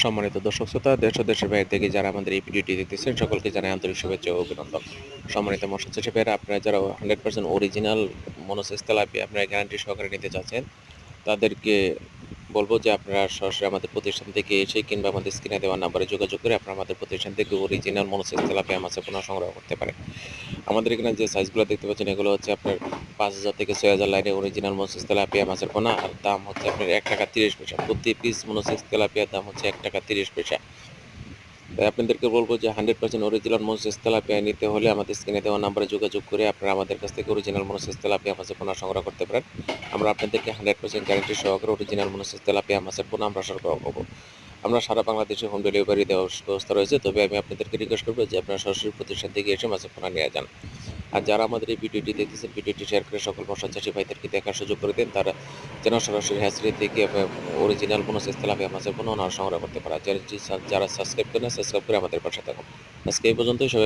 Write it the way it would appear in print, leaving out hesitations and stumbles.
সম্মানিত দর্শক শ্রোতা, দেশ ও দেশের বাইরে থেকে যারা আমাদের এই ভিডিওটি দেখতেছেন সকলকে জানাই আন্তরিক শুভেচ্ছা ও অভিনন্দন। সম্মানিত মৎস্য চাষী ভাইরা, আপনারা যারা 100% অরিজিনাল মনোসেস তেলাপিয়া আপনারা গ্যারান্টি সহকারে নিতে চাচ্ছেন, তাদেরকে বলবো যে আপনারা সরাসরি আমাদের প্রতিষ্ঠান থেকে এসে কিংবা আমাদের স্ক্রিনে দেওয়া নাম্বারে যোগাযোগ করে আপনারা আমাদের প্রতিষ্ঠান থেকে অরিজিনাল মনোসেস তেলাপিয়া মাছের পোনা সংগ্রহ করতে পারেন। আমাদের এখানে যে সাইজগুলো দেখতে পাচ্ছেন এগুলো হচ্ছে আপনার 5,000 থেকে 6,000 লাইনে অরিজিনাল মনোসেস তেলাপিয়া মাছের পোনা, আর দাম হচ্ছে আপনার ৳1.30। প্রতি পিস মনোসেস তেলাপিয়ার দাম হচ্ছে ৳1.30। তাই আপনাদেরকে বলবো যে 100% অরিজিনাল মনোসেস তেলাপিয়া নিতে হলে আমাদের স্ক্রিনে দেওয়া নাম্বারে যোগাযোগ করে আপনারা আমাদের কাছ থেকে অরিজিনাল মনোসেস তেলাপিয়া মাছের পোনা সংগ্রহ করতে পারেন। আমরা আপনাদেরকে 100% গ্যারান্টি সহকারে অরিজিনাল মনোসেস তেলাপিয়া মাছের পোনা আমরা সরবরাহ করবো। আমরা সারা বাংলাদেশে হোম ডেলিভারি দেওয়ার ব্যবস্থা রয়েছে, তবে আমি আপনাদেরকে রিকোয়েস্ট করবো যে আপনারা সরাসরি প্রতিষ্ঠান থেকে এসে মাছের পোনা নিয়ে যান। আর যারা আমাদের এই ভিডিওটি দেখতেছেন, ভিডিওটি শেয়ার করে সকল মৎস্য চাষী ভাইদেরকে দেখার সুযোগ করে দেন, তারা যেন সরাসরি হ্যাচারি থেকে অরিজিনাল মনোসেস তেলাপিয়া মাছের পোনা ওনারা সংগ্রহ করতে পারে। যারা সাবস্ক্রাইব করেন, সাবস্ক্রাইব করে আমাদের পাশে থাকুন। আজকে এই পর্যন্তই। সবাই